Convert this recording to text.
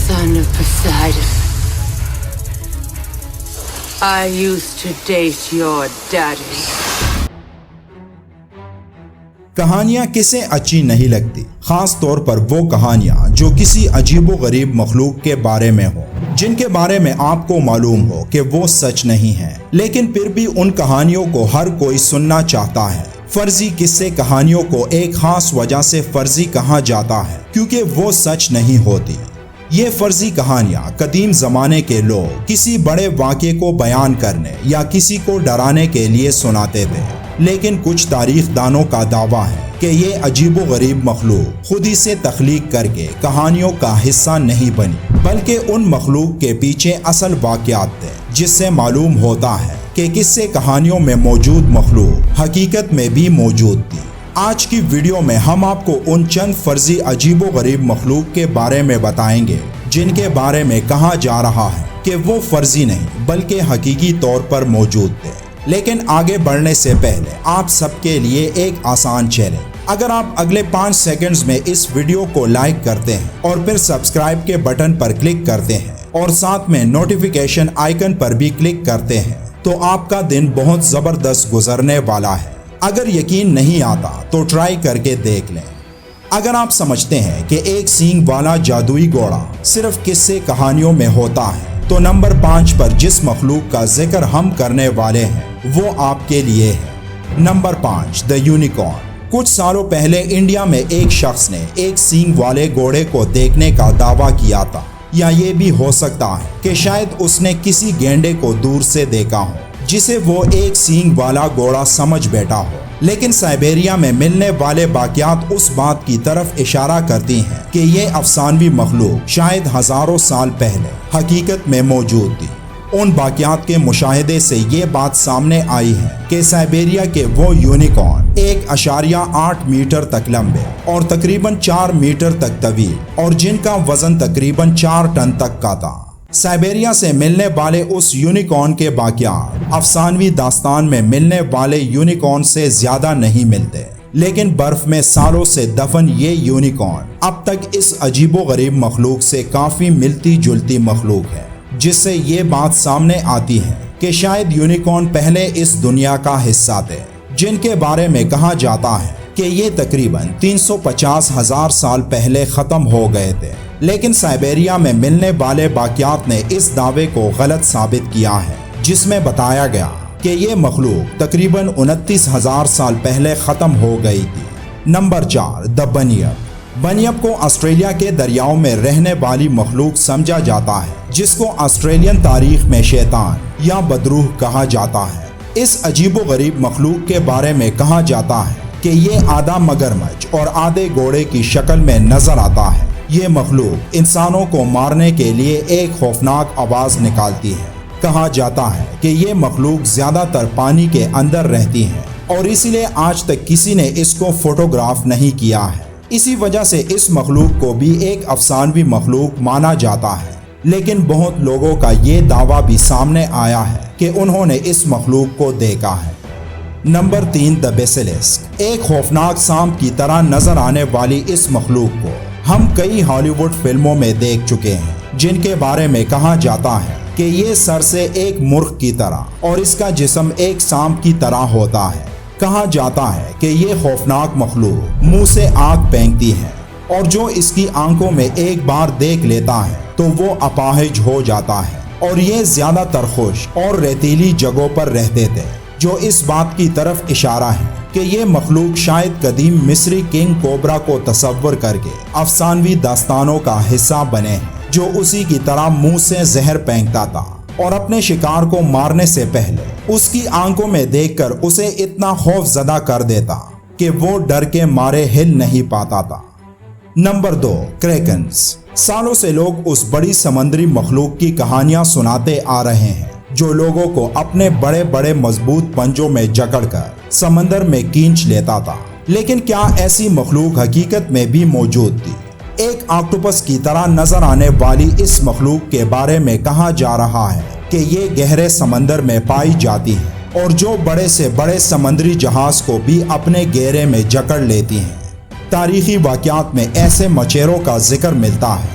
son of Poseidon. I used to date your daddy. کہانیاں کسے اچھی نہیں لگتی، خاص طور پر وہ کہانیاں جو کسی عجیب و غریب مخلوق کے بارے میں ہو، جن کے بارے میں آپ کو معلوم ہو کہ وہ سچ نہیں ہیں، لیکن پھر بھی ان کہانیوں کو ہر کوئی سننا چاہتا ہے۔ فرضی قصے کہانیوں کو ایک خاص وجہ سے فرضی کہا جاتا ہے کیونکہ وہ سچ نہیں ہوتی۔ یہ فرضی کہانیاں قدیم زمانے کے لوگ کسی بڑے واقعے کو بیان کرنے یا کسی کو ڈرانے کے لیے سناتے تھے، لیکن کچھ تاریخ دانوں کا دعویٰ ہے کہ یہ عجیب و غریب مخلوق خود ہی سے تخلیق کر کے کہانیوں کا حصہ نہیں بنی، بلکہ ان مخلوق کے پیچھے اصل واقعات تھے، جس سے معلوم ہوتا ہے کہ قصے کہانیوں میں موجود مخلوق حقیقت میں بھی موجود تھی۔ آج کی ویڈیو میں ہم آپ کو ان چند فرضی عجیب و غریب مخلوق کے بارے میں بتائیں گے جن کے بارے میں کہا جا رہا ہے کہ وہ فرضی نہیں بلکہ حقیقی طور پر موجود تھے۔ لیکن آگے بڑھنے سے پہلے آپ سب کے لیے ایک آسان چیلنج، اگر آپ اگلے 5 سیکنڈز میں اس ویڈیو کو لائک کرتے ہیں اور پھر سبسکرائب کے بٹن پر کلک کرتے ہیں اور ساتھ میں نوٹیفیکیشن آئیکن پر بھی کلک کرتے ہیں تو آپ کا دن بہت زبردست گزرنے والا ہے۔ اگر یقین نہیں آتا تو ٹرائی کر کے دیکھ لیں۔ اگر آپ سمجھتے ہیں کہ ایک سینگ والا جادوئی گھوڑا صرف قصے کہانیوں میں ہوتا ہے تو نمبر 5 پر جس مخلوق کا ذکر ہم کرنے والے ہیں وہ آپ کے لیے ہے۔ نمبر 5، دی یونیکارن۔ کچھ سالوں پہلے انڈیا میں ایک شخص نے ایک سینگ والے گھوڑے کو دیکھنے کا دعویٰ کیا تھا، یا یہ بھی ہو سکتا ہے کہ شاید اس نے کسی گینڈے کو دور سے دیکھا ہو جسے وہ ایک سینگ والا گھوڑا سمجھ بیٹھا ہو۔ لیکن سائبیریا میں ملنے والے واقعات اس بات کی طرف اشارہ کرتی ہیں کہ یہ افسانوی مخلوق شاید ہزاروں سال پہلے حقیقت میں موجود تھی۔ ان واقعات کے مشاہدے سے یہ بات سامنے آئی ہے کہ سائبیریا کے وہ یونیکارن 1.8 میٹر تک لمبے اور تقریباً 4 میٹر تک طویل اور جن کا وزن تقریباً 4 ٹن تک کا تھا۔ سائبیریا سے ملنے والے اس یونیکارن کے واقعات افسانوی داستان میں ملنے والے یونیکارن سے زیادہ نہیں ملتے، لیکن برف میں سالوں سے دفن یہ یونیکارن اب تک اس عجیب و غریب مخلوق سے کافی ملتی جلتی مخلوق ہے، جس سے یہ بات سامنے آتی ہے کہ شاید یونیکارن پہلے اس دنیا کا حصہ تھے، جن کے بارے میں کہا جاتا ہے کہ یہ تقریباً 350,000 سال پہلے ختم ہو گئے تھے۔ لیکن سائبیریا میں ملنے والے واقعات نے اس دعوے کو غلط ثابت کیا ہے، جس میں بتایا گیا کہ یہ مخلوق تقریباً 29,000 سال پہلے ختم ہو گئی تھی۔ نمبر 4، دی بنیپ۔ بنیپ کو آسٹریلیا کے دریاؤں میں رہنے والی مخلوق سمجھا جاتا ہے، جس کو آسٹریلین تاریخ میں شیطان یا بدروح کہا جاتا ہے۔ اس عجیب و غریب مخلوق کے بارے میں کہا جاتا ہے کہ یہ آدھا مگرمچھ اور آدھے گھوڑے کی شکل میں نظر آتا ہے۔ یہ مخلوق انسانوں کو مارنے کے لیے ایک خوفناک آواز نکالتی ہے۔ کہا جاتا ہے کہ یہ مخلوق زیادہ تر پانی کے اندر رہتی ہے اور اسی لیے آج تک کسی نے اس کو فوٹوگراف نہیں کیا ہے۔ اسی وجہ سے اس مخلوق کو بھی ایک افسانوی مخلوق مانا جاتا ہے، لیکن بہت لوگوں کا یہ دعویٰ بھی سامنے آیا ہے کہ انہوں نے اس مخلوق کو دیکھا ہے۔ نمبر 3، دی بیسیلسک۔ ایک خوفناک سانپ کی طرح نظر آنے والی اس مخلوق کو ہم کئی ہالی ووڈ فلموں میں دیکھ چکے ہیں، جن کے بارے میں کہا جاتا ہے کہ یہ سر سے ایک مرغ کی طرح اور اس کا جسم ایک سانپ کی طرح ہوتا ہے۔ کہا جاتا ہے کہ یہ خوفناک مخلوق منہ سے آگ پھینکتی ہے اور جو اس کی آنکھوں میں ایک بار دیکھ لیتا ہے تو وہ اپاہج ہو جاتا ہے، اور یہ زیادہ تر خشک اور ریتیلی جگہوں پر رہتے تھے، جو اس بات کی طرف اشارہ ہے کہ یہ مخلوق شاید قدیم مصری کنگ کوبرا کو تصور کر کے افسانوی داستانوں کا حصہ بنے ہیں، جو اسی کی طرح منہ سے زہر پھینکتا تھا اور اپنے شکار کو مارنے سے پہلے اس کی آنکھوں میں دیکھ کر اسے اتنا خوف زدہ کر دیتا کہ وہ ڈر کے مارے ہل نہیں پاتا تھا۔ نمبر 2، کریکنز۔ سالوں سے لوگ اس بڑی سمندری مخلوق کی کہانیاں سناتے آ رہے ہیں جو لوگوں کو اپنے بڑے بڑے مضبوط پنجوں میں جکڑ کر سمندر میں کھینچ لیتا تھا۔ لیکن کیا ایسی مخلوق حقیقت میں بھی موجود تھی؟ ایک آکٹوپس کی طرح نظر آنے والی اس مخلوق کے بارے میں کہا جا رہا ہے کہ یہ گہرے سمندر میں پائی جاتی ہے اور جو بڑے سے بڑے سمندری جہاز کو بھی اپنے گھیرے میں جکڑ لیتی ہیں۔ تاریخی واقعات میں ایسے مچیروں کا ذکر ملتا ہے